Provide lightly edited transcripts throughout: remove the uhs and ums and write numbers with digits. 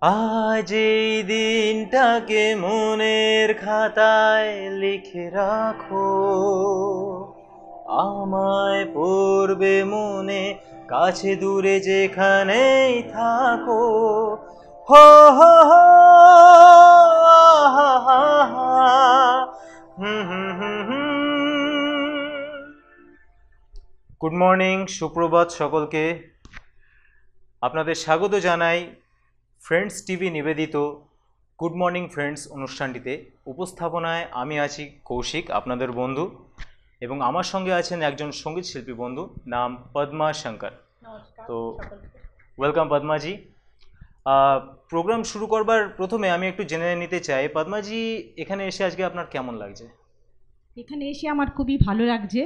আজ এই দিনটাকে মনের খাতায় লিখে রাখো, আমায় পড়বে মনে, কাছে দূরে যেখানেই থাকো। হো হো হো হা হা হা, হুম হুম হুম হুম। গুড মর্নিং, সুপ্রভাত সকলকে। আপনাদের স্বাগত জানাই ফ্রেন্ডস টিভি নিবেদিত গুড মর্নিং ফ্রেন্ডস অনুষ্ঠানটিতে। উপস্থাপনায় আমি আছি কৌশিক, আপনাদের বন্ধু, এবং আমার সঙ্গে আছেন একজন সঙ্গীত শিল্পী বন্ধু, নাম পদ্মা শঙ্কর। তো ওয়েলকাম পদ্মাজি। প্রোগ্রাম শুরু করবার প্রথমে আমি একটু জেনে নিতে চাই, পদ্মাজি এখানে এসে আজকে আপনার কেমন লাগছে? এখানে এসে আমার খুবই ভালো লাগছে।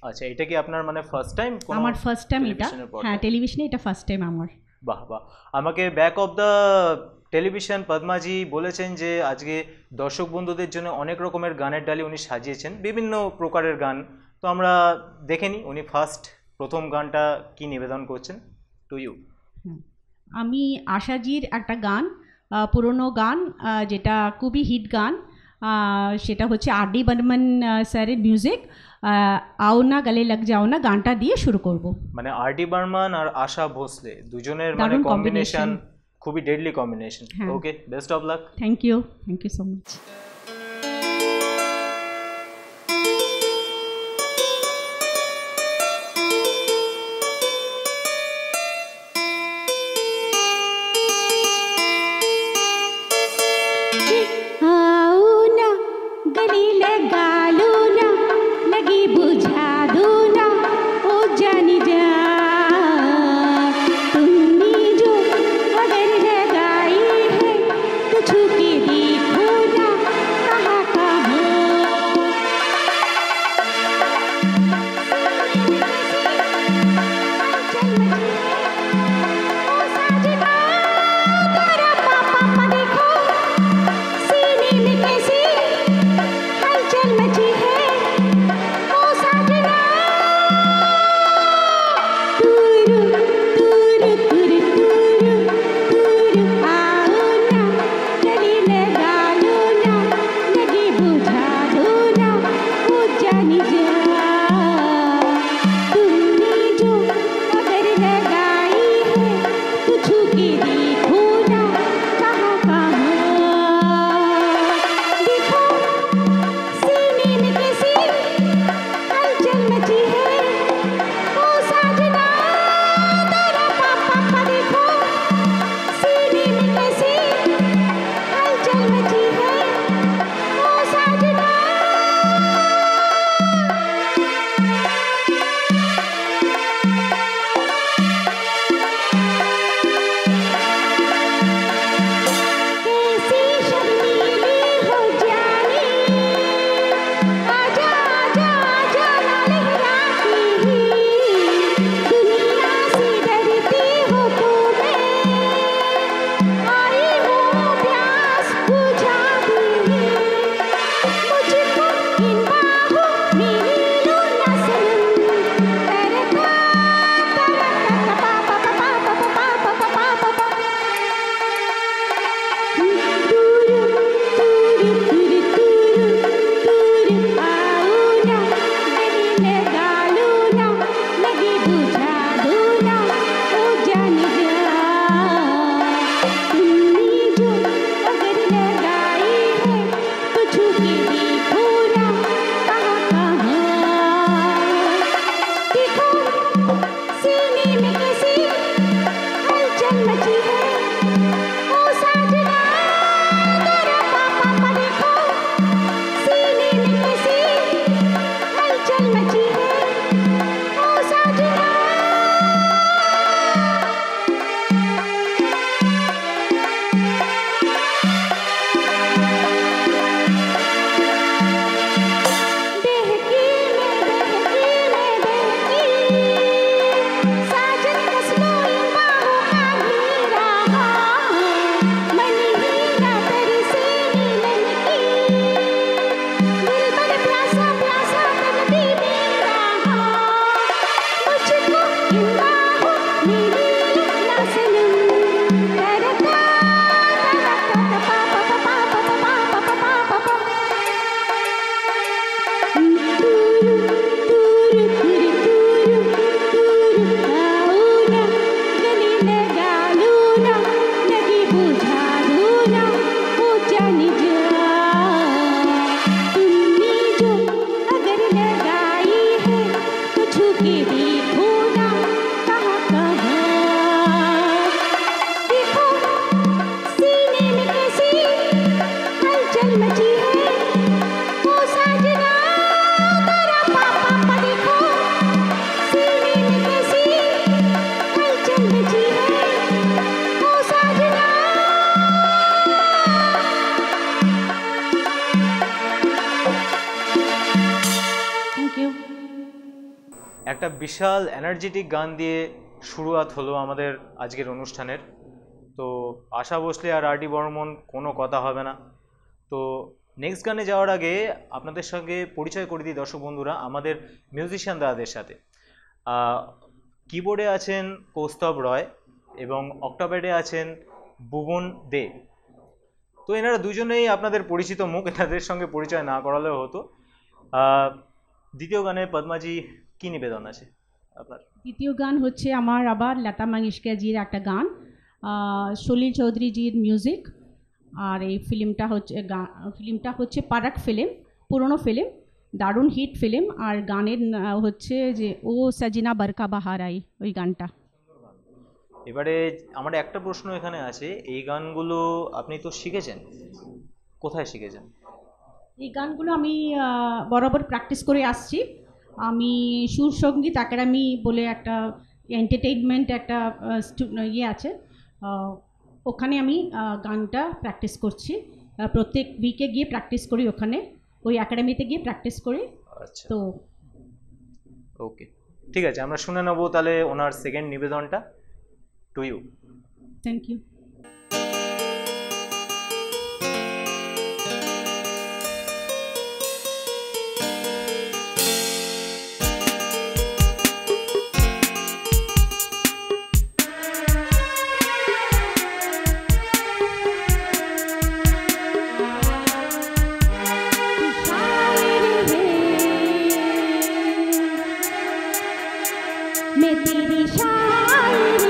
আচ্ছা, এটা কি আপনার মানে ফার্স্ট টাইম? আমার ফার্স্ট টাইম এটা, হ্যাঁ টেলিভিশনে এটা ফার্স্ট টাইম আমার। বাহ বাহ। আমাকে back of the television Padmaja বলেছেন যে আজকে দর্শক বন্ধুদের জন্য অনেক রকমের গানের ডালি উনি সাজিয়েছেন, বিভিন্ন প্রকারের গান। তো আমরা দেখে নিই উনি প্রথম গানটা কি নিবেদন করছেন টু ইউ। আমি আশাজির একটা গান, পুরনো গান, যেটা খুবই হিট গান, সেটা হচ্ছে আর ডি বর্মন স্যারের মিউজিক, আও না গলে লাগ যাও না, গানটা দিয়ে শুরু করব। মানে আর ডি বর্মন আর আশা ভোসলে দুজনের মানে কম্বিনেশন, খুবই deadly combination. Okay, best of luck. Thank you so much. के देखो ना कहाँ कहाँ, देखो सीने में कैसी हलचल मची है, वो साजना तेरा पापा देखो सीने में कैसी हलचल मची है, वो साजना। Thank you. একটা বিশাল এনার্জেটিক গান দিয়ে শুরুয়াত হলো আমাদের আজকের অনুষ্ঠানের। তো আশা ভোসলে আর আর ডি বর্মন কোনো কথা হবে না। তো নেক্সট গানে যাওয়ার আগে আপনাদের সঙ্গে পরিচয় করে দিই দর্শক বন্ধুরা আমাদের মিউজিশিয়ান দাদাদের সাথে। কিবোর্ডে আছেন কৌস্তব রয় এবং অক্টাপ্যাডে আছেন ভুবন দে। তো এনারা দুজনেই আপনাদের পরিচিত মুখ, এনাদের সঙ্গে পরিচয় না করালেও হতো। দ্বিতীয় গানে পদ্মাজি কি নিবেদন আছে আপনার? দ্বিতীয় গান হচ্ছে আমার আবার লতা মঙ্গেশকরজির একটা গান, সলিল চৌধুরীজির মিউজিক। আর এই ফিল্মটা হচ্ছে পারাক ফিল্ম, পুরনো ফিল্ম, দারুণ হিট ফিল্ম। আর গানের হচ্ছে যে ও সজিনা বরকা বাহার আই, ওই গানটা। এবারে আমার একটা প্রশ্ন এখানে আছে, এই গানগুলো আপনি তো শিখেছেন, কোথায় শিখেছেন? এই গানগুলো আমি বরাবর প্র্যাকটিস করে আসছি। আমি সুর সঙ্গীত একাডেমি বলে একটা এন্টারটেইনমেন্ট একটা ইয়ে আছে, ওখানে আমি গানটা প্র্যাকটিস করছি। প্রত্যেক উইকে গিয়ে প্র্যাকটিস করি, ওখানে ওই একাডেমিতে গিয়ে প্র্যাকটিস করি। আচ্ছা, তো ওকে, ঠিক আছে, আমরা শুনে নেবো তাহলে ওনার সেকেন্ড নিবেদনটা, টু ইউ। Thank you. मैं तेरी शायरी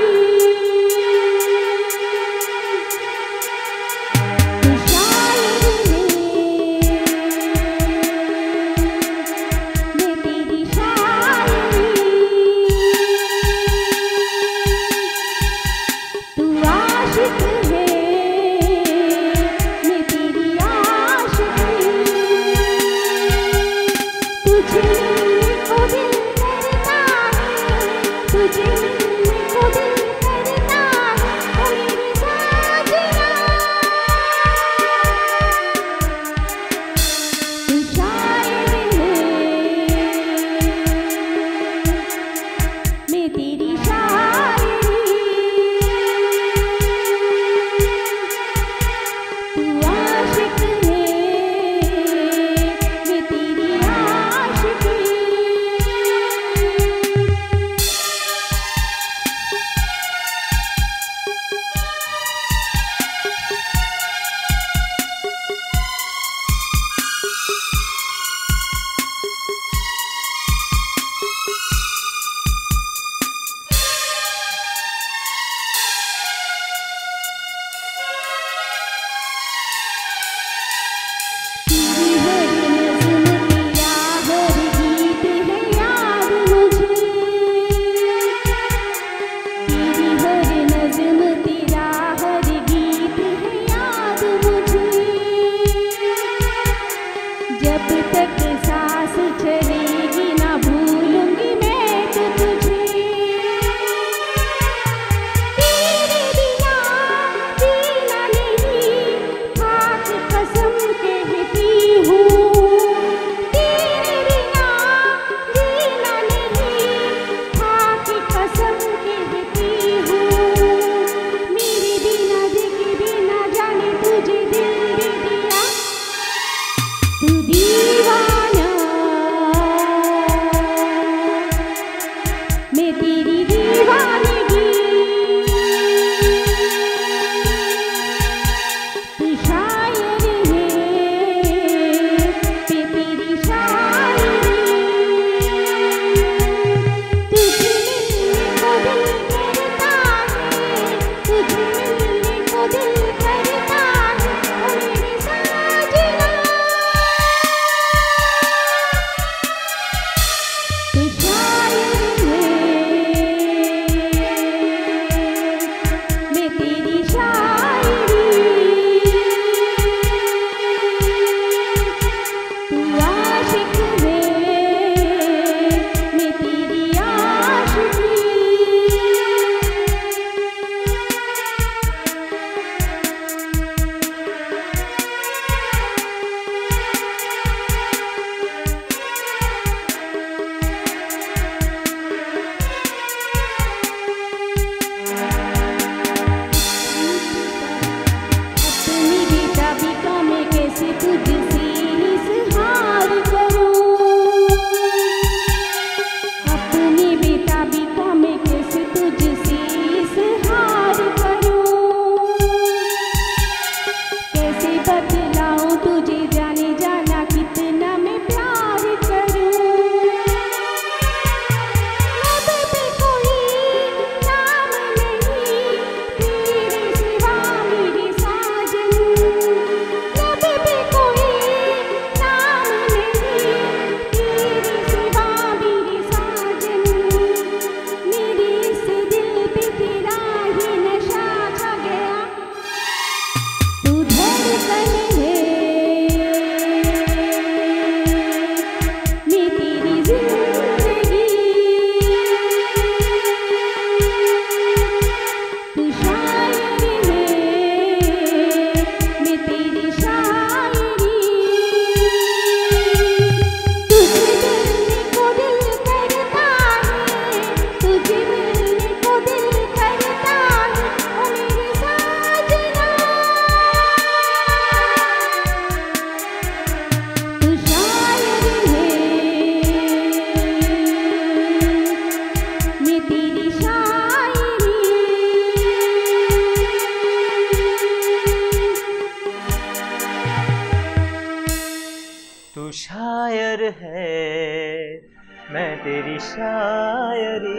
तेरी शायरी।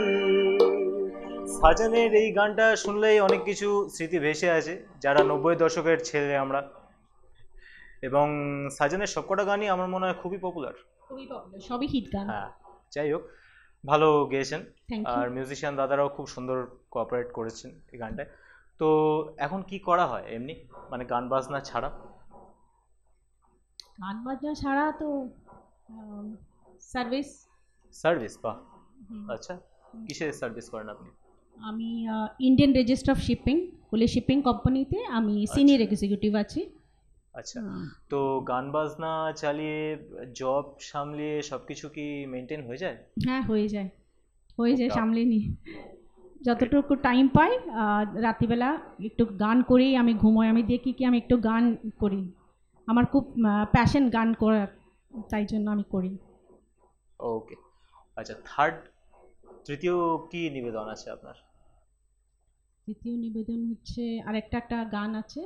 সাজানের এই গানটা শুনলেই অনেক কিছু স্মৃতি ভেসে আছে, যারা 90 দশকের ছেলে আমরা, এবং সাজানের সবকটা গানই আমার মনে হয় খুবই পপুলার। খুবই পপুলার, সবই হিট গান। হ্যাঁ, যাই হোক, ভালো গেয়েছেন। থ্যাংক আর ইউ। মিউজিশিয়ান দাদারাও খুব সুন্দর কোঅপারেট করেছেন এই গানটায়। তো এখন কি করা হয় এমনি, মানে গান বাজনা ছাড়া? গান বাজনা ছাড়া তো সার্ভিস। সার্ভিস? বাহ, আচ্ছা, কিসের সার্ভিস করেন আপনি? আমি ইন্ডিয়ান রেজিস্টার অফ শিপিং বলে শিপিং কোম্পানিতে আমি সিনিয়র এক্সিকিউটিভ আছি। আচ্ছা, তো গান বাজনা চালিয়ে জব সামলিয়ে সবকিছু কি মেনটেন হয়ে যায়? হ্যাঁ, হয়ে যায়, হয়ে যায়, খুব সামলে নি। যতটুকু টাইম পাই রাত্রিবেলা একটু গান করেই আমি ঘুমোই। আমি দেখি কি আমি একটু গান করি, আমার খুব প্যাশন গান করার, তাই জন্য আমি করি। ওকে, আচ্ছা, তৃতীয় কি নিবেদন আছে আপনার? তৃতীয় নিবেদন হচ্ছে একটা গান আছে,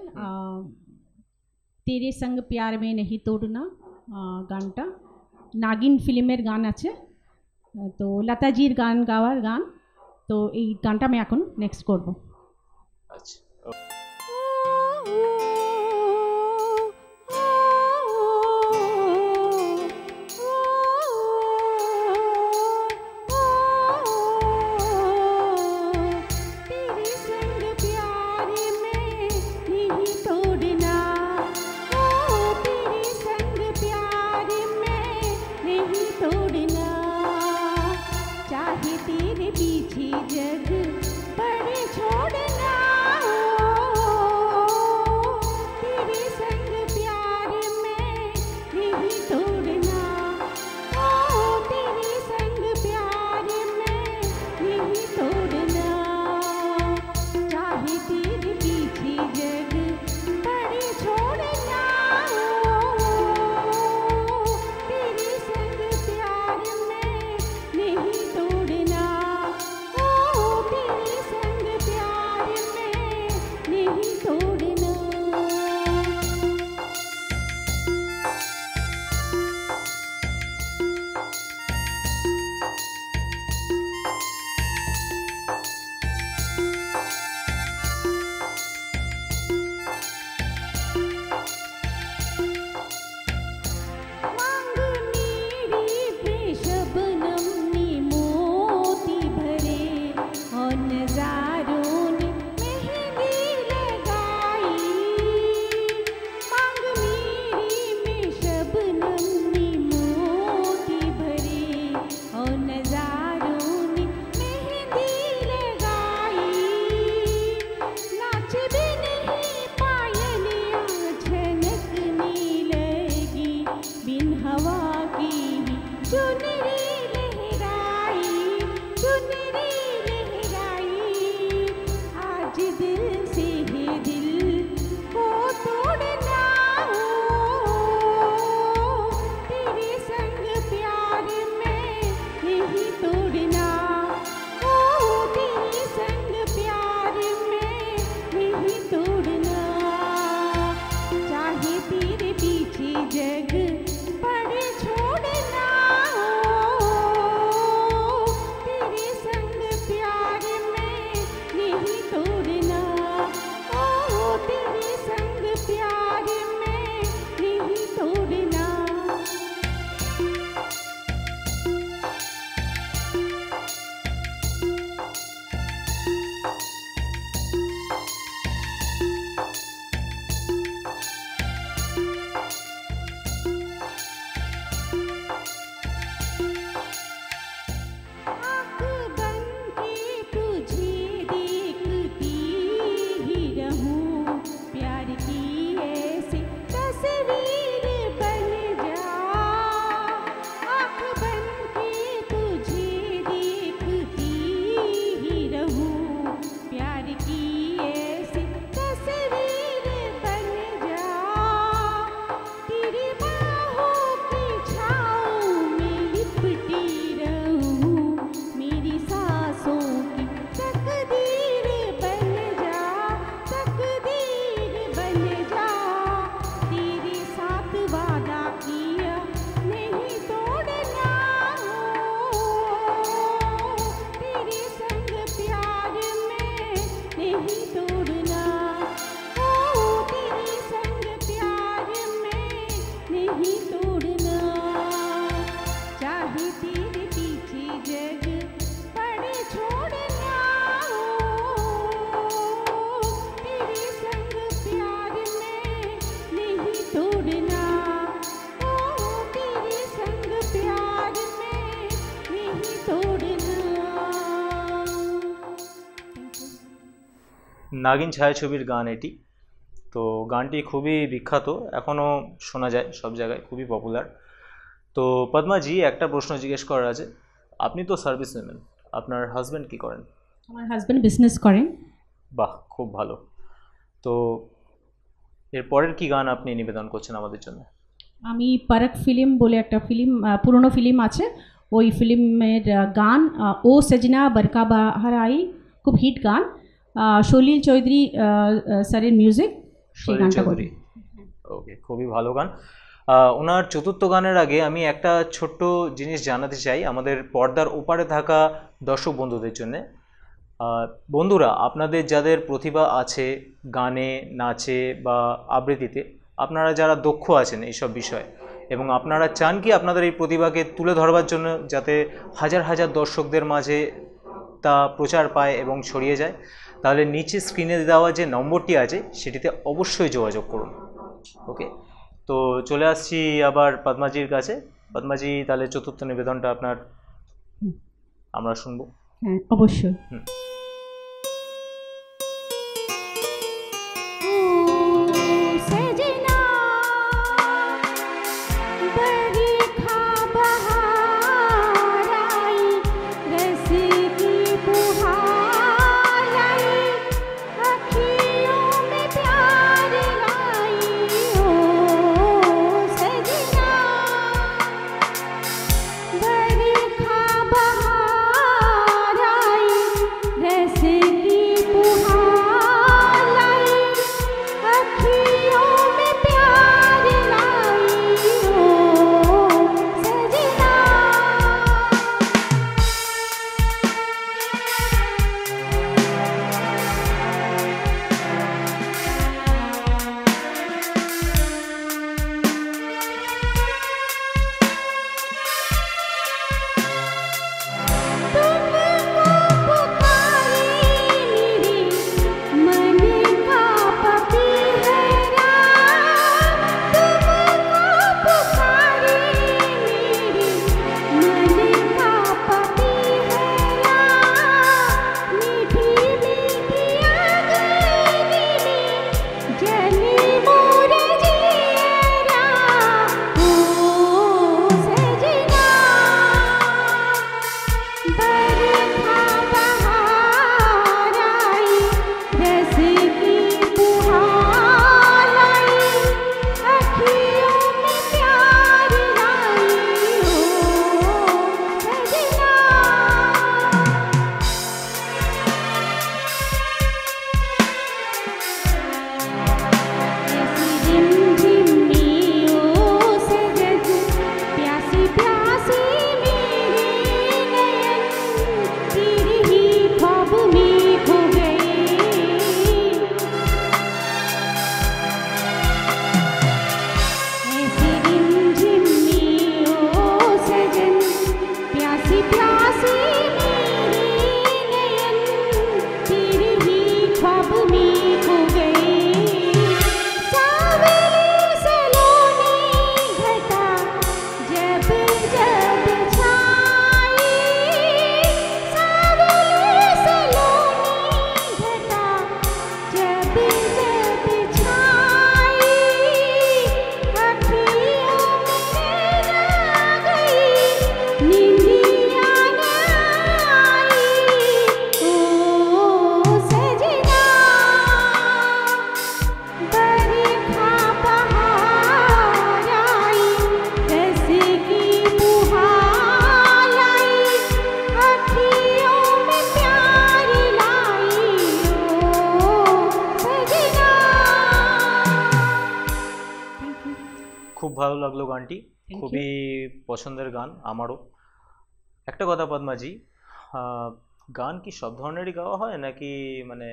তেরে সঙ্গ প্যার মে নেহি তোড়না। গানটা নাগিন ফিল্মের গান আছে, তো লতাজির গাওয়ার গান। তো এই গানটা আমি এখন নেক্সট করব। আচ্ছা, নাগিন ছায়াছবির গান এটি। তো গানটি খুবই বিখ্যাত, এখনও শোনা যায় সব জায়গায়, খুবই পপুলার। তো পদ্মাজি, একটা প্রশ্ন জিজ্ঞেস করার আছে। আপনি তো সার্ভিস নেবেন, আপনার হাজব্যান্ড কি করেন? আমার হাজব্যান্ড বিজনেস করেন। বাহ, খুব ভালো। তো এর পরের কি গান আপনি নিবেদন করছেন আমাদের জন্য? আমি পারাক ফিল্ম বলে একটা ফিল্ম, পুরনো ফিল্ম আছে, ওই ফিল্মের গান ও সজনা বরকা বাহার আই, খুব হিট গান, সলিল চৌধুরী স্যারের মিউজিক, সেই সলিল গানটা চৌধুরী, ওকে, খুবই ভালো গান। ওনার চতুর্থ গানের আগে আমি একটা ছোট্ট জিনিস জানাতে চাই আমাদের পর্দার ওপারে থাকা দর্শক বন্ধুদের জন্যে। বন্ধুরা, আপনাদের যাদের প্রতিভা আছে গানে, নাচে বা আবৃত্তিতে, আপনারা যারা দক্ষ আছেন এইসব বিষয়ে, এবং আপনারা চান কি আপনাদের এই প্রতিভাকে তুলে ধরবার জন্য যাতে হাজার হাজার দর্শকদের মাঝে তা প্রচার পায় এবং ছড়িয়ে যায়, তাহলে নিচে স্ক্রিনে দেওয়া যে নম্বরটি আছে সেটিতে অবশ্যই যোগাযোগ করুন। ওকে, তো চলে আসছি আবার পদ্মাজির কাছে। পদ্মাজি, তাহলে চতুর্থ নিবেদনটা আপনার আমরা শুনবো। হ্যাঁ, অবশ্যই। খুব ভালো লাগলো গানটি, খুবই পছন্দের গান আমারও। একটা কথা পদ্মাজি, গান কি সব ধরনেরই গাওয়া হয় নাকি মানে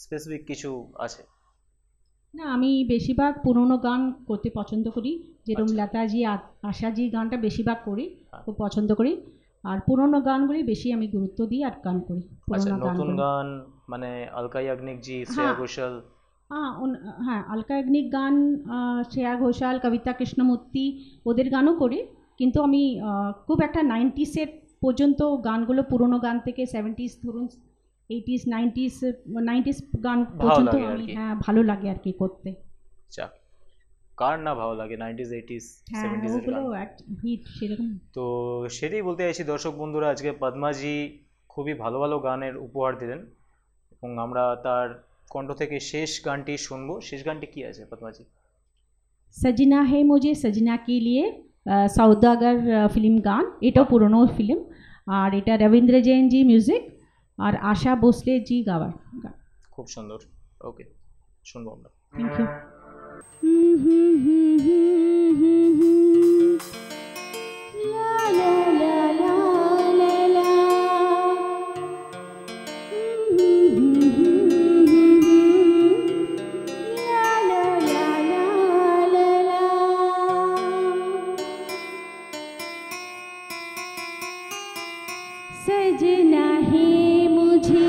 স্পেসিফিক কিছু আছে? না, আমি বেশিরভাগ পুরোনো গান করতে পছন্দ করি, যেরকম আচ্ছা। লতাজি, আশাজির গানটা বেশিরভাগ করি, হ্যাঁ। খুব পছন্দ করি। আর পুরোনো গানগুলি বেশি আমি গুরুত্ব দিই আর গান করি, আচ্ছা, পুরোনো নতুন গানগুলি। গান মানে আলকা ইয়াগনিক জি, শ্রেয়া হ্যাঁ। ঘোষাল। হ্যাঁ, আলকা ইয়াগনিক গান, শ্রেয়া ঘোষাল, কবিতা কৃষ্ণমূর্তি, ওদের গানও করি। কিন্তু আমি খুব একটা 90s পর্যন্ত গানগুলো, পুরোনো গান থেকে 70s ধরুন 80s 90s গান ভালো পর্যন্ত লাগে আর আমি কি। হ্যাঁ ভালো লাগে আর কি করতে। আচ্ছা, কার না ভালো লাগে 90s 80s হ্যাঁ 70s এর ওগুলো গান। হিট সেরকম। তো সেটাই বলতে চাইছি দর্শক বন্ধুরা, আজকে পদ্মাজি খুবই ভালো ভালো গানের উপহার দিলেন এবং আমরা তার কণ্ঠ থেকে শেষ গানটি শুনবো। শেষ গানটি কি আছে পদ্মাজি? সজনা হে মুঝে সজনা কে লিয়ে সৌদাগর ফিল্ম গান, এটাও পুরনো ফিল্ম, আর এটা রবীন্দ্র জৈন জি মিউজিক আর আশা ভোসলে জি গাওয়ার গান। খুব সুন্দর, ওকে শুনবো আমরা। Thank you. सजना है मुझे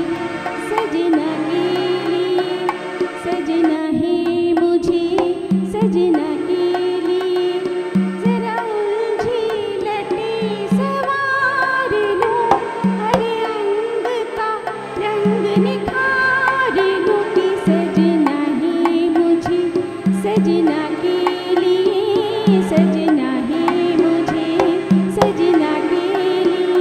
सजना के लिए, सजना है मुझे सजना के लिए, जरा उलझी लटे सवार लो, हर अंग का रंग निखार लो कि सजना है मुझे सजना के लिए, सजना है मुझे सजना के लिए।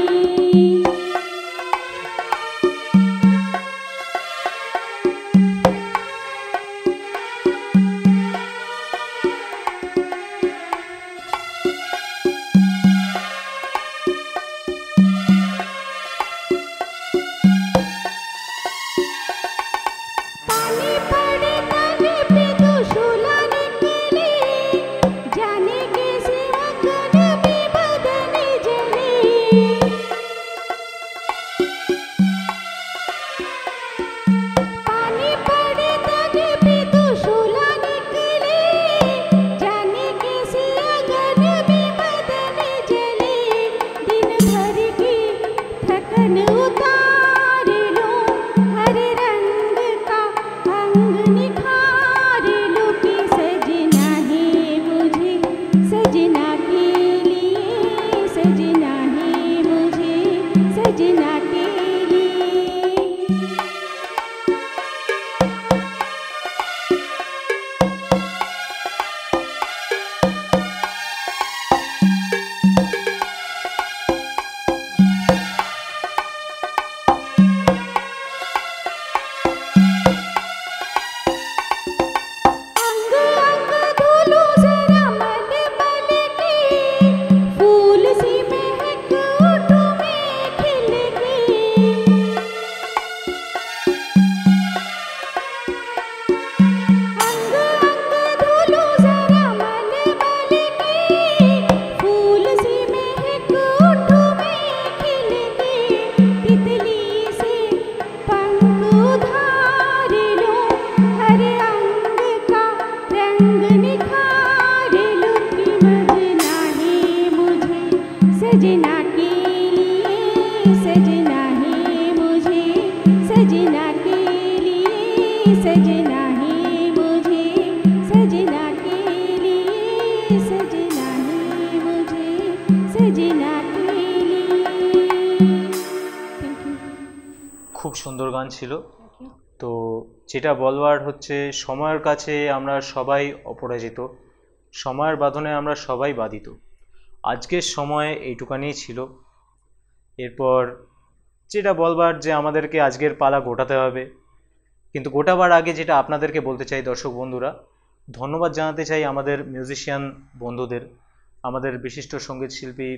पानी पड़े तन पे तो शूला निकले, जाने कैसे अकन भी बदन जले। पानी पड़े तन पे तो शूला निकले, जाने कैसे अकन भी बदन जले। दिन भर की थकन उतार लो, हर रंग का अंग निखार लो कि सजना है मुझे सजना के लिए, सजना है मुझे सजना के लिए। अंग अंग धुलो जरा मल मल के, फूल सी महक उठूं मैं खिल के। अंग अंग धुलो जरा मल मल के, फूल सी महक उठूं मैं खिल के। तितली से पंख उधार लो, हर अंग का रंग निखार लो कि मजना है मुझे सजना के लिए, सजना है मुझे सजना के लिए, सजना है मुझे सजना के लिए, सजना है मुझे सजना के लिए। Thank you. খুব সুন্দর গান ছিল। তো যেটা বলবার হচ্ছে, সময়ের কাছে আমরা সবাই অপরাজিত, সময়ের বাঁধনে আমরা সবাই বাধিত। আজকের সময় এইটুকানিই ছিল। এরপর যেটা বলবার যে আমাদেরকে আজকের পালা গোটাতে হবে, কিন্তু গোটাবার আগে যেটা আপনাদেরকে বলতে চাই দর্শক বন্ধুরা, ধন্যবাদ জানাতে চাই আমাদের মিউজিশিয়ান বন্ধুদের, আমাদের বিশিষ্ট সঙ্গীত শিল্পী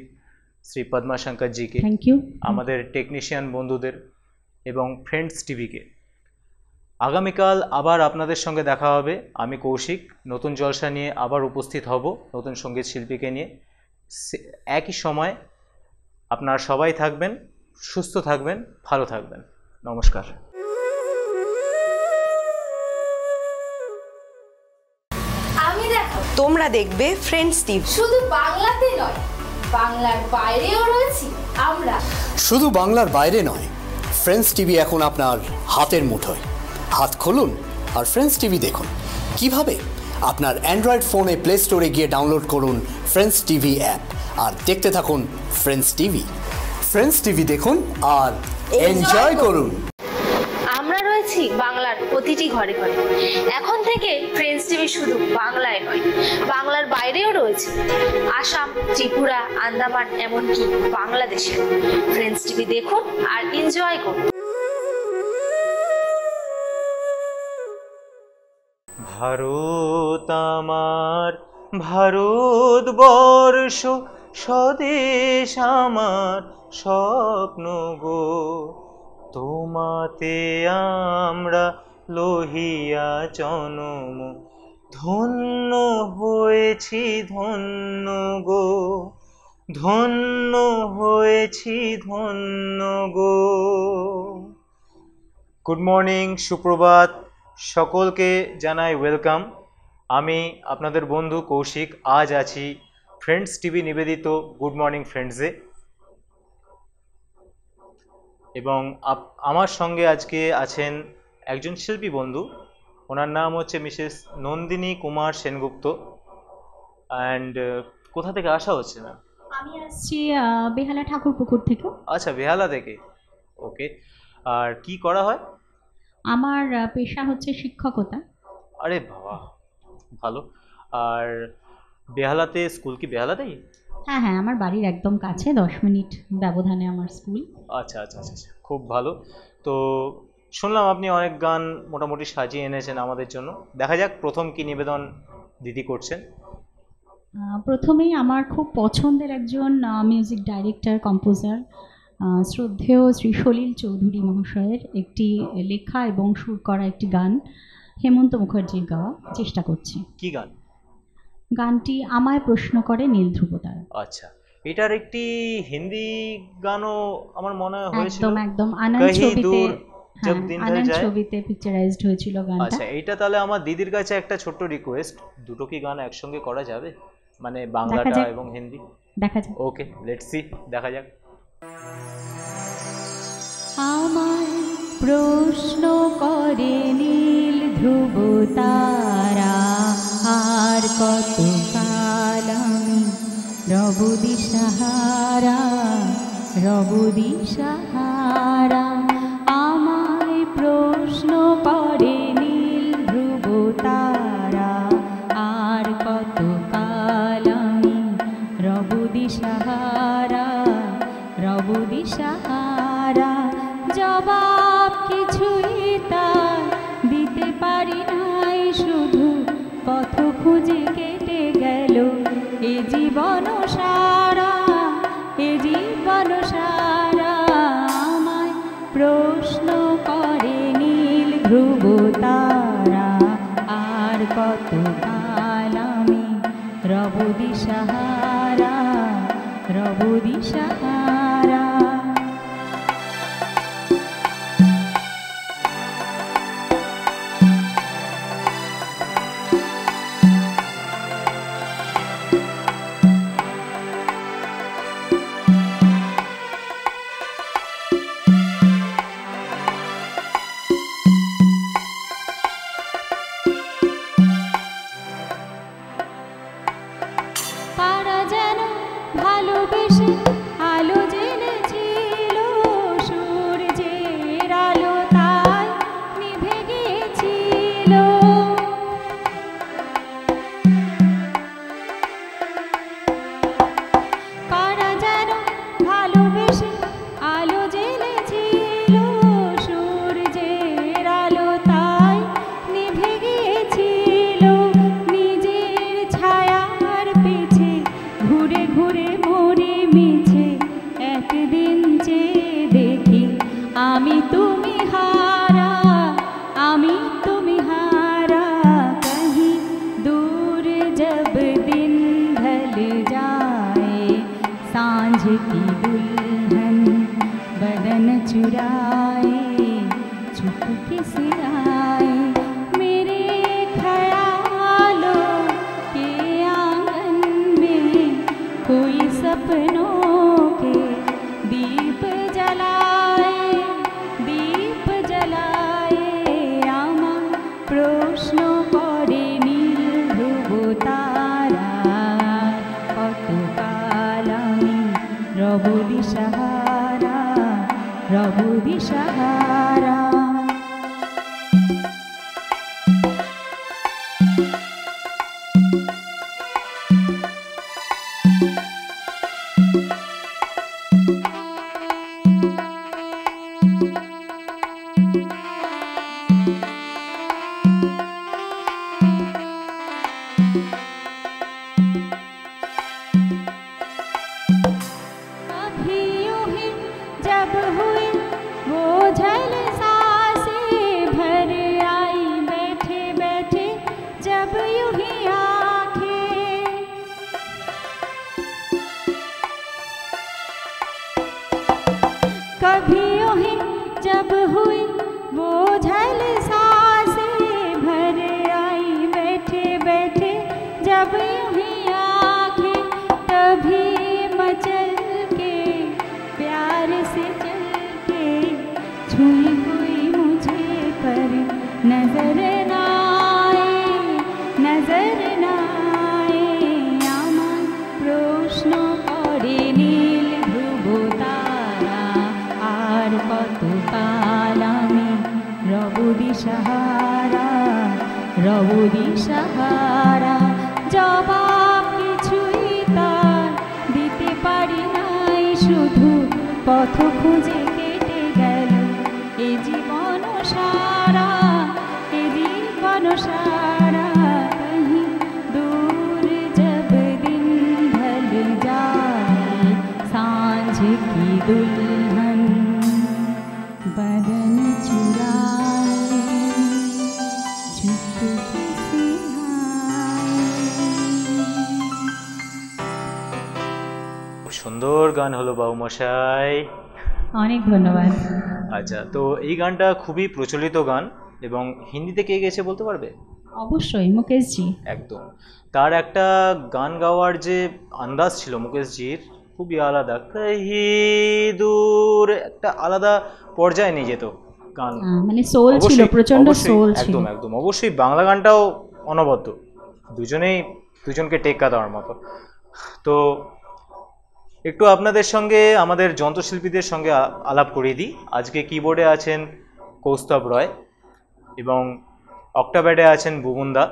শ্রী পদ্মা শঙ্কর জিকে, থ্যাংক ইউ। আমাদের টেকনিশিয়ান বন্ধুদের এবং ফ্রেন্ডস টিভিকে। আগামীকাল আবার আপনাদের সঙ্গে দেখা হবে। আমি কৌশিক নতুন জলসা নিয়ে আবার উপস্থিত হব, নতুন সঙ্গীত শিল্পীকে নিয়ে। একই সময় আপনারা সবাই থাকবেন, সুস্থ থাকবেন, ভালো থাকবেন। নমস্কার। আমি দেখো তোমরা দেখবে ফ্রেন্ডস টিভি। শুধু বাংলাতে নয়, বাংলার বাইরেও রয়েছি আমরা। শুধু বাংলার বাইরে নয়, ফ্রেন্ডস টিভি এখন আপনার হাতের মুঠোয়। হাত খুলুন আর ফ্রেন্ডস টিভি দেখুন। কিভাবে? আপনার অ্যান্ড্রয়েড ফোনে প্লে স্টোরে গিয়ে ডাউনলোড করুন ফ্রেন্ডস টিভি অ্যাপ আর দেখতে থাকুন ফ্রেন্ডস টিভি। ফ্রেন্ডস টিভি দেখুন আর এনজয় করুন। পৌঁছেছি বাংলার প্রতিটি ঘরে ঘরে। এখন থেকে ফ্রেন্ডস টিভি শুধু বাংলায় নয়, বাংলার বাইরেও রয়েছে, আসাম, ত্রিপুরা, আন্দামান, এমনকি বাংলাদেশে। ফ্রেন্ডস টিভি দেখুন আর এনজয় করুন। ভারত আমার, ভারতবর্ষ স্বদেশ আমার স্বপ্ন গো, তোমাতে আমরা লোহিয়া জনম, ধন্য হয়েছি ধন্য গো, ধন্য হয়েছি ধন্য গো। গুড মর্নিং, সুপ্রভাত, সকলকে জানাই ওয়েলকাম। আমি আপনাদের বন্ধু কৌশিক আজ আছি ফ্রেন্ডস টিভি নিবেদিত গুড মর্নিং ফ্রেন্ডসে, এবং আমার সঙ্গে আজকে আছেন একজন শিল্পী বন্ধু। ওনার নাম হচ্ছে মিসেস নন্দিনী কুমার সেনগুপ্ত। অ্যান্ড কোথা থেকে আসা হচ্ছে ম্যাম? আমি আসছি বেহালা ঠাকুরপুকুর থেকে। আচ্ছা, বেহালা থেকে। ওকে, আর কি করা হয়? আমার পেশা হচ্ছে শিক্ষকতা। আরে বাবা, ভালো। আর বেহালাতে স্কুল কি বেহালাতেই? হ্যাঁ হ্যাঁ, আমার বাড়ির একদম কাছে, 10 মিনিট ব্যবধানে আমার স্কুল। আচ্ছা আচ্ছা আচ্ছা আচ্ছা, খুব ভালো। তো শুনলাম আপনি অনেক গান মোটামুটি সাজিয়ে এনেছেন আমাদের জন্য। দেখা যাক প্রথম কি নিবেদন দিদি করছেন। প্রথমেই আমার খুব পছন্দের একজন মিউজিক ডাইরেক্টর, কম্পোজার, শ্রদ্ধেয় শ্রী সলিল চৌধুরী মহাশয়ের একটি লেখা এবং সুর করা একটি গান হেমন্ত মুখার্জির গাওয়া চেষ্টা করছি। কি গান? গানটি আমায় প্রশ্ন করে নীল ধ্রুবতারা। আচ্ছা, এটার একটি হিন্দি গানও আমার মনে হয়েছিল। একদম একদম, আনন্দ কহি ছবিতে, দূর হ্যাঁ, জব দিন ঢল আনন্দ যায়। ছবিতে পিকচারাইজড হয়েছিল গানটা। আচ্ছা, এইটা তাহলে আমার দিদির কাছে একটা ছোট্ট রিকোয়েস্ট, দুটো কি গান একসঙ্গে করা যাবে, মানে বাংলাটা যাক। এবং হিন্দি? দেখা যাক। ওকে, লেটস সি, দেখা যাক। আমায় প্রশ্ন করে নীল ধ্রুবতারা, আর কত কাল আমি রব দিশাহারা, রব দিশাহারা। আমায় প্রশ্ন করে নীল ধ্রুবতারা, আর কত কাল আমি রব দিশাহারা, রব দিশাহারা। জবাব কিছুই তার দিতে পারি নাই, শুধু পথ খুঁজে কেটে গেল এ জীবন সারা, এ জীবন সারা। আমায় প্রশ্ন করে নীল ধ্রুবতারা, আর কত কাল আমি রব দিশাহারা, রব দিশাহারা। পারা যেন ভালোবেসে আলো জেনেছিল, সূর্যের আলো তাই নিভে গিয়েছিল। পারা যেন ভালোবেসে আলো জেনেছিল, সূর্যের আলো তাই নিভে গিয়েছিল। নিজের ছায়ার পিছে ঘুরে ঘুরে মরে মিছে, একদিন যে দেখি আমি তুমি হারা, আমি তুমি হারা। কहीं दूर जब दिन ढल जाए, सांझ की दुल्हन बदन चुराए, चुपके से आए मेरे ख्यालों के आंगन में, कोई सपनों के दीप जलाए, दीप जलाए। আমায় প্রশ্ন করে নীল ধ্রুবতারা, কত কাল আমি রব দিশাহারা, রব দিশাহারা। हुई बोझल सांसें भर आई बैठे बैठे जब यूं आंखें तभी मचल के प्यार से चल के छुई हुई मुझे पर नजर ना नजर नाए আমার প্রশ্ন করে নীল ধ্রুব তারা আর কত কাল আমি রব দিশাহারা জবাব কিছুই তার দিতে পারি নাই শুধু পথ খুঁজে কেটে গেল এ জীবন সারা कहीं दूर जब दिन ढल जाए सांझ की दुल्हन बदन चुराए चुपके से आए। সুন্দর গান হলো বাবু মশাই। অনেক ধন্যবাদ। আচ্ছা, তো এই গানটা খুবই প্রচলিত গান এবং হিন্দিতে কে গেছে বলতে পারবে? অবশ্যই মুকেশজি। একদম, তার একটা গান গাওয়ার যে আন্দাজ ছিল মুকেশজির খুবই আলাদা, কহি দূর একটা আলাদা পর্যায়ে নিয়ে যেত গান, মানে সোল ছিল, প্রচন্ড সোল ছিল। একদম একদম, অবশ্যই বাংলা গানটাও অনবদ্য, দুজনকে টেক্কা দেওয়ার মতো। তো একটু আপনাদের সঙ্গে আমাদের যন্ত্রশিল্পীদের সঙ্গে আলাপ করিয়ে দিই। আজকে কিবোর্ডে আছেন কৌস্তব রয় এবং অক্টাব্যাডে আছেন বুবুনদা,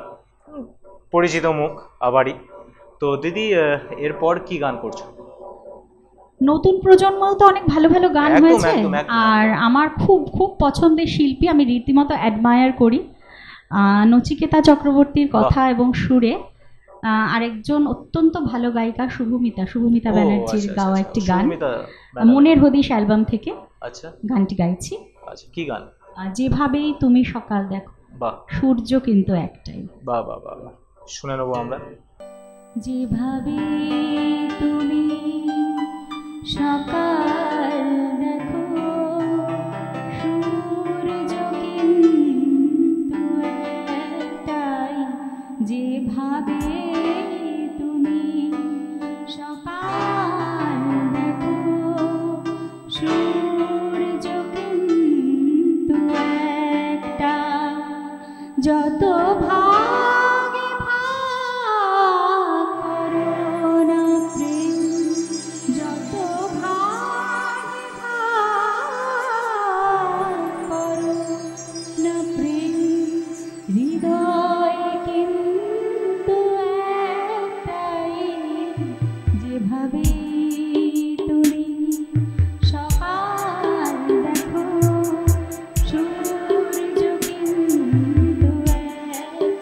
পরিচিত মুখ আবারই। তো দিদি, এরপর কি গান করছো? নতুন প্রজন্ম তো অনেক ভালো ভালো গান হয়েছে, আর আমার খুব খুব পছন্দের শিল্পী, আমি রীতিমতো অ্যাডমায়ার করি নচিকেতা চক্রবর্তীর কথা এবং সুরে আরেকজন অত্যন্ত ভালো গায়িকা শুভমিতা ব্যানার্জির গাওয়া একটি গান, মনের হদিশ অ্যালবাম থেকে গানটি গাইছি। আচ্ছা, কি গান? যেভাবেই তুমি সকাল দেখো, বাহ, সূর্য কিন্তু একটাই। বাহ বাহ বাহ, শুনে নেবো আমরা। যেভাবে তুমি সকাল দেখো, সূর্য কিন্তু একটাই। যেভাবে তুমি সকাল দেখো, সূর্য কিন্তু একটা। যত ভাগে ভাগ করো না প্রেম, যত ভাগে ভাগ করো না প্রেম, হৃদয় কিন্তু একটাই। যেভাবে তুমি সকাল দেখো, সূর্য কিন্তু একটাই।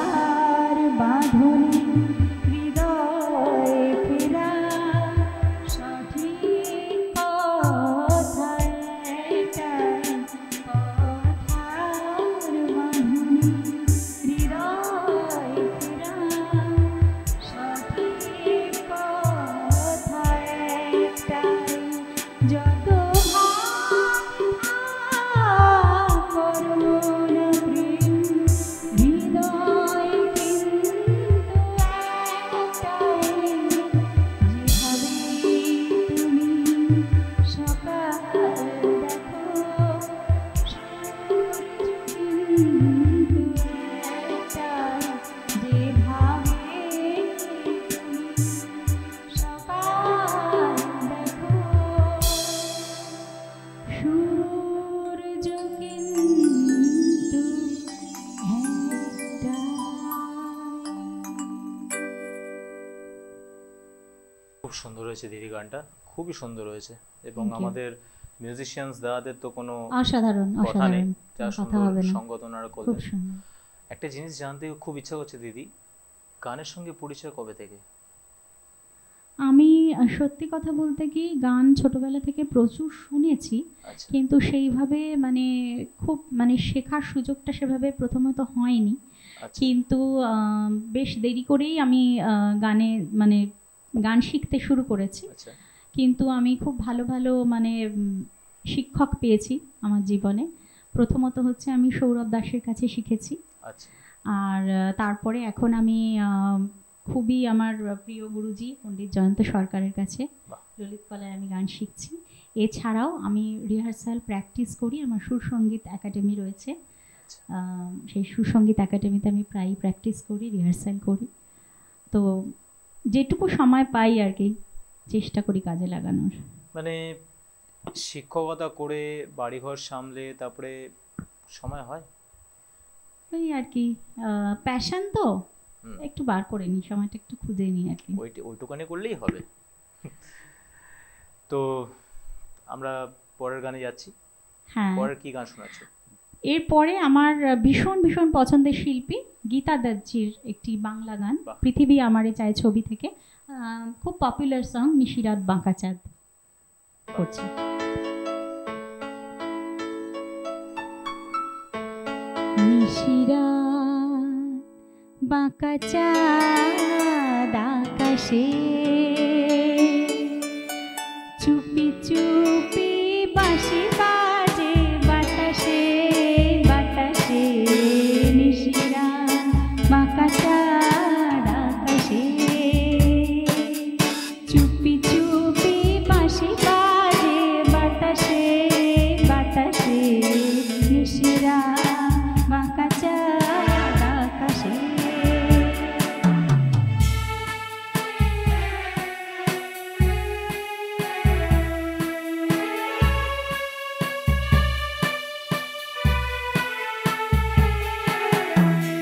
আশার বাঁধনে হৃদয় ফেরা সঠিক কথায় এটাই কথার বাঁধনে হৃদয় ফেরা সঠিক কথায় এটাই যত খুব সুন্দর হয়েছে দিদি, গানটা খুবই সুন্দর হয়েছে এবং Thank you. আমাদের মিউজিশিয়ানস দাদাদের তো কোনো অসাধারণ কথা নেই, অসাধারণ যা কথা সুন্দর হবে না সঙ্গত ওনারা খুব করলেন। সুন্দর একটা জিনিস জানতে খুব ইচ্ছা করছে দিদি, গানের সঙ্গে পরিচয় কবে থেকে? আমি সত্যি কথা বলতে কি গান ছোটবেলা থেকে প্রচুর শুনেছি আচ্ছা কিন্তু সেইভাবে মানে খুব মানে শেখার সুযোগটা সেভাবে প্রথমত হয়নি আচ্ছা কিন্তু বেশ দেরি করেই আমি গানে মানে গান শিখতে শুরু করেছি আচ্ছা কিন্তু আমি খুব ভালো ভালো মানে শিক্ষক পেয়েছি আমার জীবনে। প্রথমত হচ্ছে আমি সৌরভ দাসের কাছে শিখেছি আচ্ছা আর তারপরে এখন আমি খুবই আমার প্রিয় গুরুজি পণ্ডিত জয়ন্ত সরকারের কাছে বাহ। ললিত কলায় আমি গান শিখছি। এছাড়াও আমি রিহার্সাল প্র্যাকটিস করি, আমার সুরসঙ্গীত একাডেমি রয়েছে, সেই সুরসঙ্গীত একাডেমিতে আমি প্রায়ই প্র্যাকটিস করি, রিহার্সাল করি। তো যেটুকু সময় পাই আর কি চেষ্টা করি কাজে লাগানোর। মানে শিক্ষকতা করে বাড়িঘর সামলে তারপরে সময় হয়? ওই আর কি প্যাশন তো হুম। একটু বার করে নিই, সময়টা একটু খুঁজে নিই আর কি। ওইটুকানি করলেই হবে। তো আমরা পরের গানে যাচ্ছি। হ্যাঁ, পরের কি গান শোনাচ্ছ? এরপরে আমার ভীষণ ভীষণ পছন্দের শিল্পী গীতা দত্তজির একটি বাংলা গান বাহ। পৃথিবী আমারে চায় ছবি থেকে, খুব পপুলার সং নিশিরাত বাঁকা চাঁদ করছে। নিশিরাত বাঁকা চাঁদ আকাশে চুপি চুপি বাঁশি বাজে বাতাসে বাতাসে, নিশিরাত বাঁকা চাঁদ আকাশে চুপি চুপি বাঁশি বাজে বাতাসে বাতাসে, নিশিরাত বাঁকা চাঁদ আকাশে।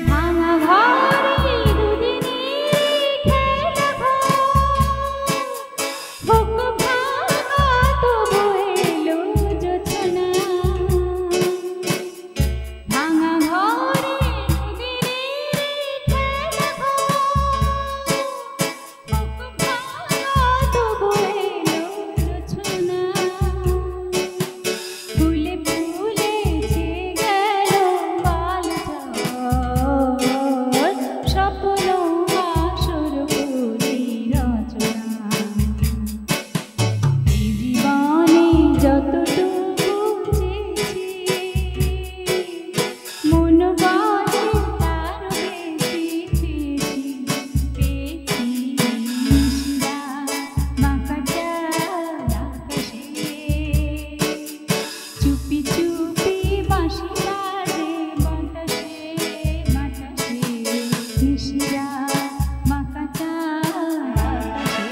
ভাঙা ঘরে দুদিনের খেলা ঘর, বুক ভাঙা তবু এলো জোছনা। ভাঙা ঘরে দুদিনের খেলা ঘর, বুক ভাঙা তবু এলো জোছনা। ফুলে ফুলেছে গেল বালচর, স্বপ্ন আসর করি রচনা। এই জীবনে যতটুকু চেয়েছি, মন বলে তার বেশি পেয়েছি পেয়েছি। নিশিরাত বাঁকা চাঁদ আকাশে চুপি চুপি বাঁশি বাজে বাতাসে বাতাসে, নিশিরাত বাঁকা চাঁদ আকাশে।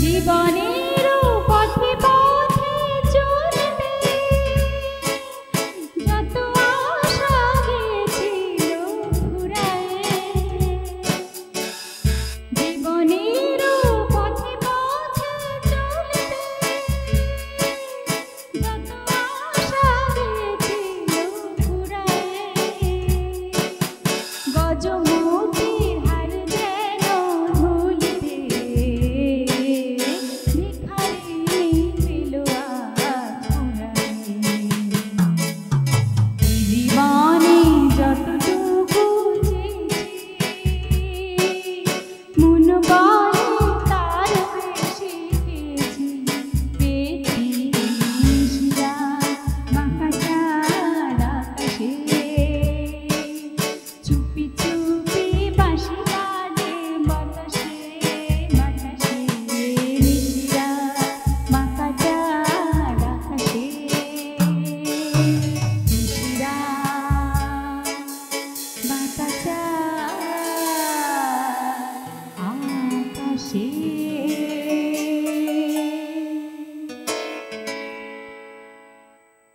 জীবনের পথে পথে চলতে যত আশা গেছিল ফুরায়ে,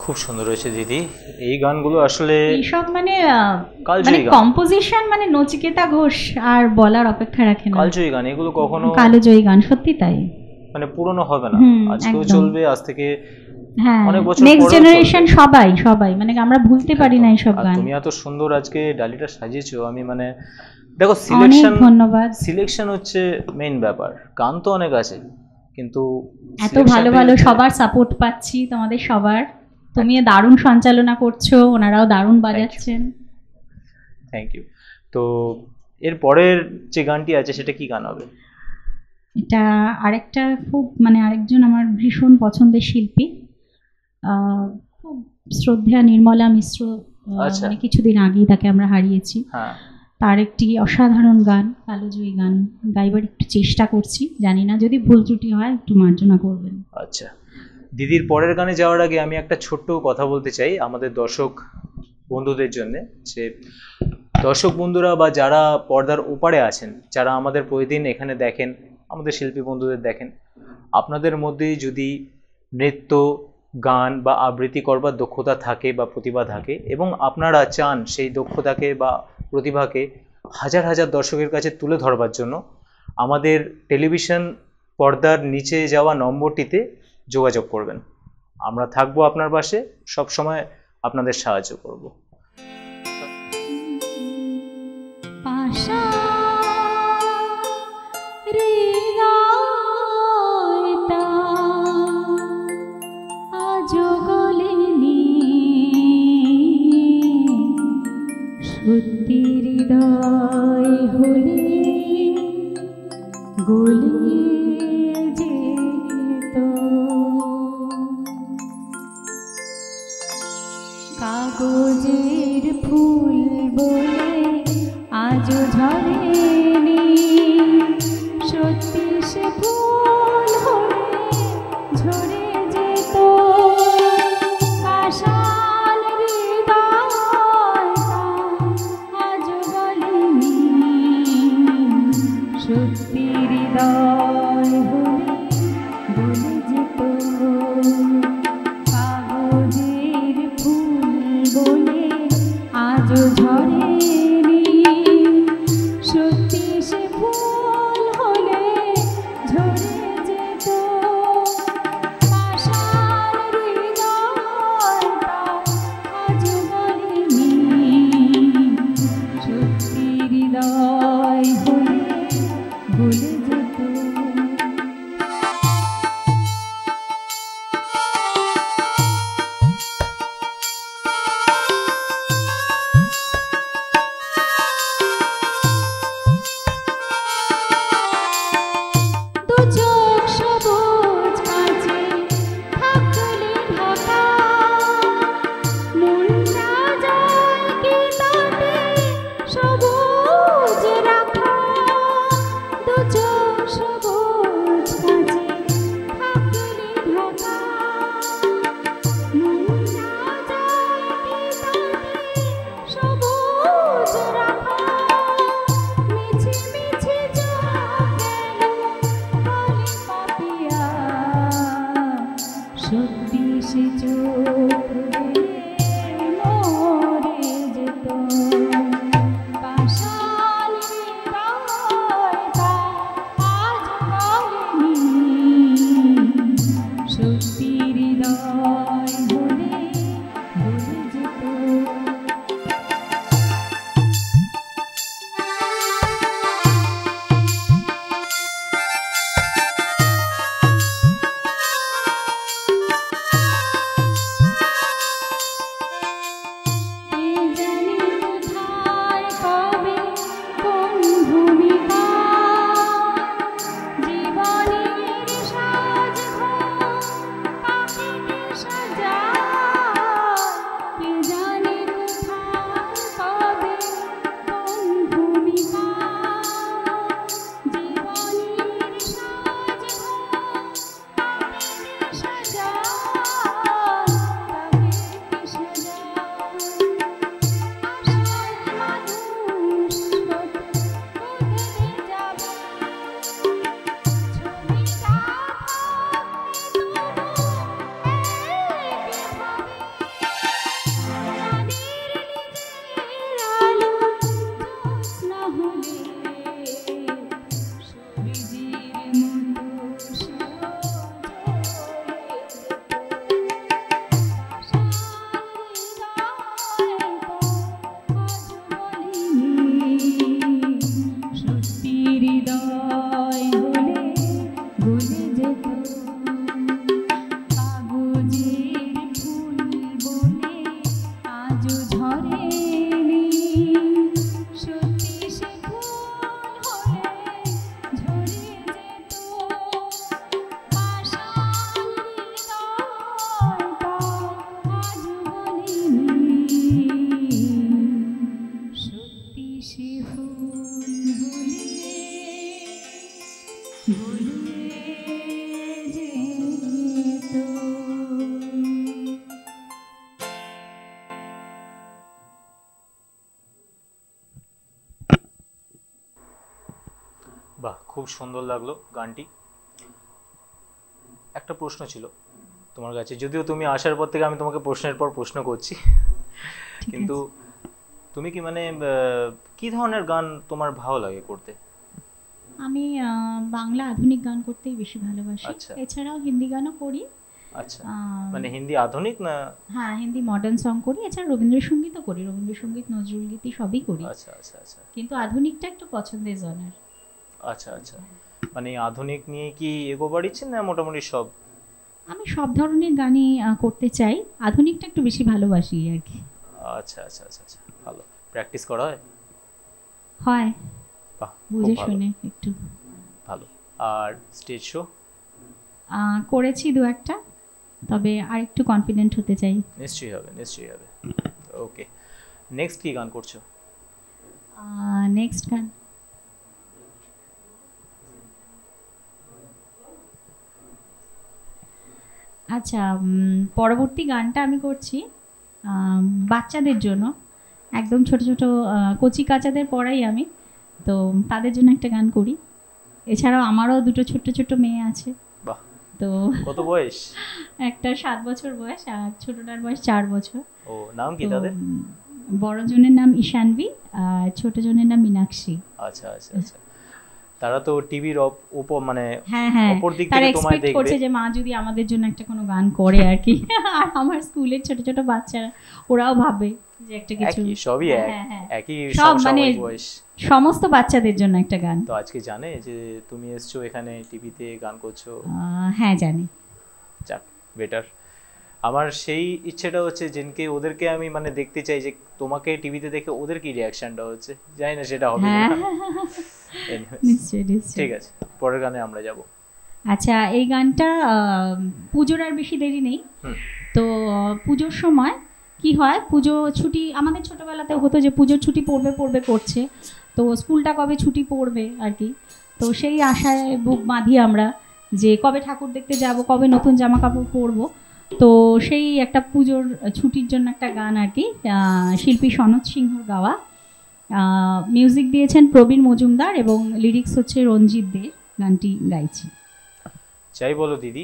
খুব সুন্দর হয়েছে দিদি। এই গানগুলো আসলে এইসব মানে কালজয়ী গান। কম্পোজিশন মানে নচিকেতা ঘোষ আর বলার অপেক্ষা রাখে না। কালজয়ী গান এগুলো কখনো কালজয়ী গান, সত্যি তাই। মানে পুরনো হবে না, আজকেও একদম। চলবে, আজ থেকে হ্যাঁ, অনেক বছর নেক্সট পরেও জেনারেশন চলবে। সবাই মানে আমরা ভুলতে পারি না এইসব আর গান। তুমি এত সুন্দর আজকে ডালিটা সাজিয়েছো, আমি মানে দেখো অনেক ধন্যবাদ। সিলেকশন হচ্ছে মেইন ব্যাপার। গান তো অনেক আছে, কিন্তু এত ভালো ভালো সবার সাপোর্ট পাচ্ছি, তোমাদের সবার। তুমি দারুণ সঞ্চালনা করছো, ওনারাও দারুণ বাজাচ্ছেন। Thank you. তো এর পরের যে গানটি আছে সেটা কি গান হবে? এটা আরেকটা খুব মানে আরেকজন আমার ভীষণ পছন্দের শিল্পী, খুব শ্রদ্ধেয়া নির্মলা মিশ্র, আচ্ছা। মানে কিছুদিন আগেই তাকে আমরা হারিয়েছি। হ্যাঁ, তার একটি অসাধারণ গান, কালোজয়ী গান গাইবার একটু চেষ্টা করছি, জানি না যদি ভুল ত্রুটি হয় একটু মার্জনা করবেন। আচ্ছা। দিদির পরের গানে যাওয়ার আগে আমি একটা ছোট্ট কথা বলতে চাই আমাদের দর্শক বন্ধুদের জন্য, যে দর্শক বন্ধুরা বা যারা পর্দার ওপারে আছেন, যারা আমাদের প্রতিদিন এখানে দেখেন, আমাদের শিল্পী বন্ধুদের দেখেন, আপনাদের মধ্যে যদি নৃত্য, গান বা আবৃত্তি করবার দক্ষতা থাকে বা প্রতিভা থাকে, এবং আপনারা চান সেই দক্ষতাকে বা প্রতিভাকে হাজার হাজার দর্শকের কাছে তুলে ধরবার জন্য, আমাদের টেলিভিশন পর্দার নিচে যাওয়া নম্বরটিতে যোগাযোগ করবেন। আমরা থাকবো আপনার পাশে, সব সময় আপনাদের সাহায্য করব। সত্যি হৃদয় হলে গলে যেত, কাগজের ফুল বলে আজও ঝরেনি, সত্যি সে ফুল হলে ঝরে যেত। আশার হৃদয় আজও গলেনি, সত্যি হৃদয় হলে গলে যেত। কাগজের ফুল বলে আজও ঝরেনি, সত্যি বাহ, খুব সুন্দর লাগলো গানটি। একটা প্রশ্ন ছিল তোমার কাছে, যদিও তুমি আসার পর থেকে আমি তোমাকে প্রশ্নের পর প্রশ্ন করছি, কিন্তু তুমি কি মানে কি ধরনের গান তোমার ভালো লাগে করতে? আমি বাংলা আধুনিক গান করতেই বেশি ভালোবাসি। আচ্ছা। এছাড়াও হিন্দি গানও করি। আচ্ছা, মানে হিন্দি আধুনিক না? হ্যাঁ, হিন্দি মডার্ন সং করি, এছাড়া রবীন্দ্রসঙ্গীতও করি, রবীন্দ্রসঙ্গীত নজরুল গীতি সবই করি। আচ্ছা আচ্ছা আচ্ছা কিন্তু আধুনিকটা একটু পছন্দের জনার। আচ্ছা আচ্ছা, মানে আধুনিক নিয়ে কি এগোবার ইচ্ছে না মোটামুটি সব? আমি সব ধরনের গানই করতে চাই, আধুনিকটা একটু বেশি ভালোবাসি আর কি। আচ্ছা আচ্ছা আচ্ছা আচ্ছা, ভালো। প্র্যাকটিস করা হয়? হয়, বাহ, বুঝে খুব ভালো, শুনে একটু। ভালো। আর স্টেজ শো? করেছি দু একটা, তবে আর একটু কনফিডেন্ট হতে চাই। নিশ্চয়ই হবে, নিশ্চয়ই হবে। ওকে, নেক্সট কি গান করছো? নেক্সট গান আচ্ছা, পরবর্তী গানটা আমি করছি বাচ্চাদের জন্য, একদম ছোট ছোট কচি কাচাদের পড়াই আমি, তো তাদের জন্য একটা গান করি। এছাড়াও আমারও দুটো ছোট্ট ছোট্ট মেয়ে আছে। বাহ, তো কত বয়স? একটা 7 বছর বয়স আর ছোটটার বয়স 4 বছর। ও, নাম কি তো, তাদের? বড় জনের নাম ঈশানবী আর ছোট জনের নাম মীনাক্ষী। আচ্ছা আচ্ছা আচ্ছা, তারা তো টিভির উপর মানে হ্যাঁ হ্যাঁ, অপর দিক তারা থেকে তোমায় এক্সপেক্ট দেখবে। করছে যে মা যদি আমাদের জন্য একটা কোনো গান করে আর কি। আর আমার স্কুলের ছোট ছোট বাচ্চারা ওরাও ভাবে যে একটা কিছু, একই, সবই এক, হ্যাঁ, হ্যাঁ। একই সব মানে সমসাময়িক বয়স। সমস্ত বাচ্চাদের জন্য একটা গান। তো আজকে জানে যে তুমি এসছো এখানে টিভিতে গান করছো? হ্যাঁ জানি। যাক, বেটার। আমার সেই ইচ্ছেটা হচ্ছে যেনকে ওদেরকে আমি মানে দেখতে চাই যে তোমাকে টিভিতে দেখে ওদের কি রিয়াকশনটা হচ্ছে, জানি না সেটা হবে হ্যাঁ, না। নিশ্চয়ই নিশ্চয়ই। ঠিক আছে, পরের গানে আমরা যাব। আচ্ছা, এই গানটা পুজোর আর বেশি দেরি নেই। তো পুজোর সময় কি হয়, পুজো ছুটি আমাদের ছোটবেলাতে হতো যে পুজোর ছুটি পড়বে পড়বে করছে, তো স্কুলটা কবে ছুটি পড়বে আর কি। তো সেই আশায় বুক বাঁধি আমরা যে কবে ঠাকুর দেখতে যাব, কবে নতুন জামা কাপড় পরবো। তো সেই একটা পুজোর ছুটির জন্য একটা গান আর কি, শিল্পী সনৎ সিংহর গাওয়া। মিউজিক দিয়েছেন প্রবীণ মজুমদার এবং লিরিক্স হচ্ছে রঞ্জিত দের। গানটি গাইছি। চাই বলো দিদি,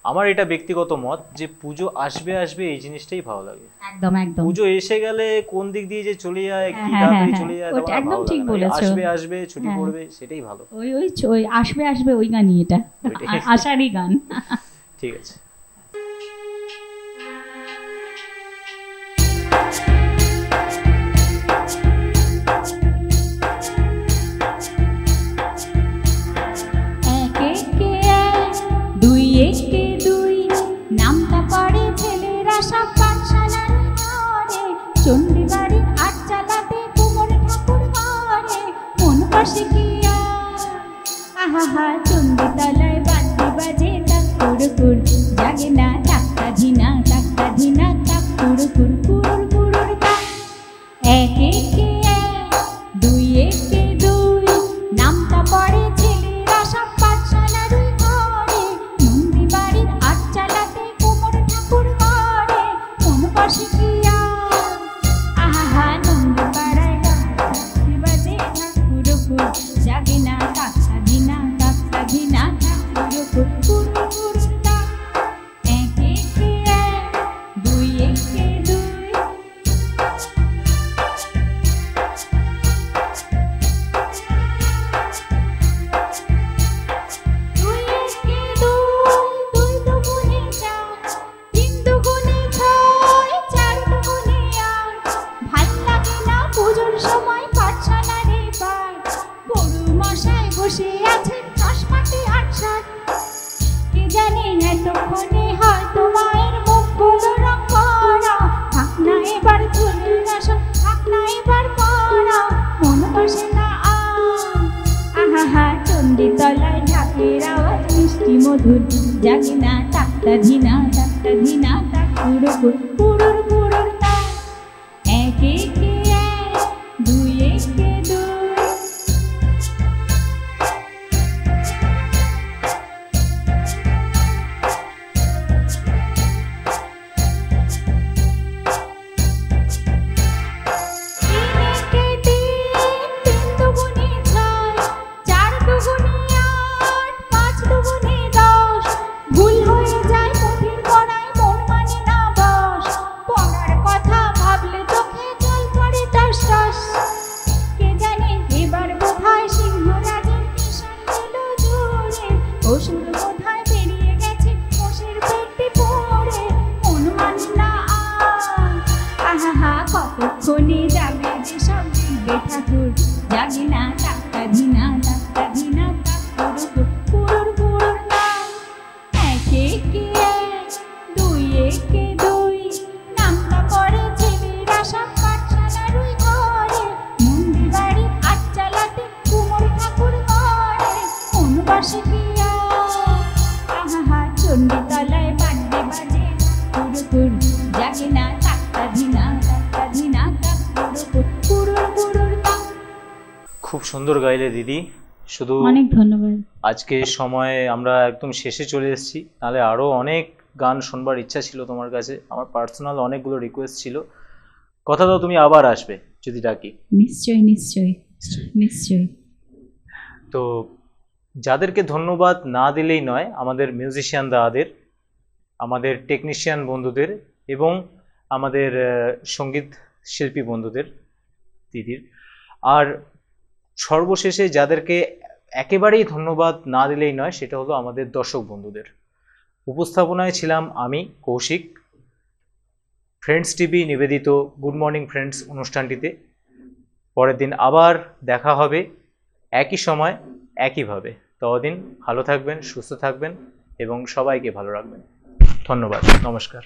আমার এটা ব্যক্তিগত মত যে পুজো আসবে আসবে এই জিনিসটাই ভালো লাগে। একদম একদম। পুজো এসে গেলে কোন দিক দিয়ে যে চলে যায়, কি হ্যাঁ, তাড়াতাড়ি হ্যাঁ, চলে যায়, ওটা তখন আর একদম ভালো ঠিক লাগে না। বলেছো। আসবে আসবে ছুটি হ্যাঁ। পড়বে, সেটাই ভালো। ওই ওই ওই আসবে আসবে ওই গানই, এটা ওইটাই। আশারই গান। ঠিক আছে। এক একে এক, দুই একে দুই, নামটা পড়ে ছেলেরা সব পাঠশালার ঘরে, চণ্ডীবাড়ি আট চালাতে কুমোর ঠাকুর ঘরে, মন পাশে কি আহা চণ্ডীতলায় বাদ্যি বাজে তাক কুড়কুর, জাগে না টাক্কা ধিনা তাক কুড়কুর কুড়ুর কুড়ুর তাক। এক একে এক, দুই একে দুই, নামটা পড়ে ছেলেরা সব পাঠশালার ঘরে, নন্দীবাড়ির আট চালাতে কুমোর ঠাকুর ঘরে, মন পাশে কি আহা নন্দীপাড়ায় বাদ্যি বাজে তাক কুড়কুর, জাগে না টাক্কা ধিনা তাক কুড়কুর কুড়ুর তাক। এক একে এক, দুই একে দুই। দুই একে দুই, দুই দুগুণে চার, তিন দুগুণে ছয়, চার দুগুণে আট। ভাল লাগে না পুজোর সময় পাঠশালারে পাঠ, গরু মশাই বসে আছেন 10 পাটি 8 সাত। কে জানে এতক্ষণে হয়তো মায়ের মুখগুলো রং করা, থাক না এবার চুলের রসম, থাক না এবার পড়া, মন বসে না আহা চণ্ডীতলায় ঢাকের আওয়াজ মিষ্টি মধুর, জাগে না টাক্কা ধিনা তাক কুড়কুর কুড়ুর কুড়ুর তাক। এক একে এক, দুই একে দুই। অসুর কোথায় বেরিয়ে গেছে মোষের পেটে পড়ে, অনুমান না আহা কতক্ষণে যাবে যে সব দিবে ঠাকুর, জাগে না টাক্কা ধিনা টাক্কা ধিনা কুড়ুর কুড়ুর নাম, একে একে এক, দুই একে দুই, নামটা পড়ে ছেলেরা সব পাঠশালার ওই ঘরে, মন্দির বাড়ি আটচালাতে কুমোর ঠাকুর ঘরে, অনুবার্ষিকী আহা চণ্ডীতলায় বাজে বাজে কুড়ুকুর, জাগে না টাক্কা ধিনা কুড়ুর কুড়ুর নাম। খুব সুন্দর গাইলে দিদি। শুধু অনেক ধন্যবাদ। আজকে সময় আমরা একদম শেষে চলে এসেছি, নাহলে আরও অনেক গান শুনবার ইচ্ছা ছিল তোমার কাছে, আমার পার্সোনাল অনেকগুলো রিকোয়েস্ট ছিল। কথা দাও তুমি আবার আসবে যদি ডাকি। নিশ্চয়ই নিশ্চয়ই নিশ্চয়ই। তো যাদেরকে ধন্যবাদ না দিলেই নয়, আমাদের মিউজিশিয়ান দাদাদের, আমাদের টেকনিশিয়ান বন্ধুদের এবং আমাদের সঙ্গীত শিল্পী বন্ধুদের, দিদির, আর সর্বশেষে যাদেরকে একেবারেই ধন্যবাদ না দিলেই নয় সেটা হলো আমাদের দর্শক বন্ধুদের। উপস্থাপনায় ছিলাম আমি কৌশিক, ফ্রেন্ডস টিভি নিবেদিত গুড মর্নিং ফ্রেন্ডস অনুষ্ঠানটিতে। পরের দিন আবার দেখা হবে একই সময় একইভাবে। ততদিন ভালো থাকবেন, সুস্থ থাকবেন এবং সবাইকে ভালো রাখবেন। ধন্যবাদ, নমস্কার।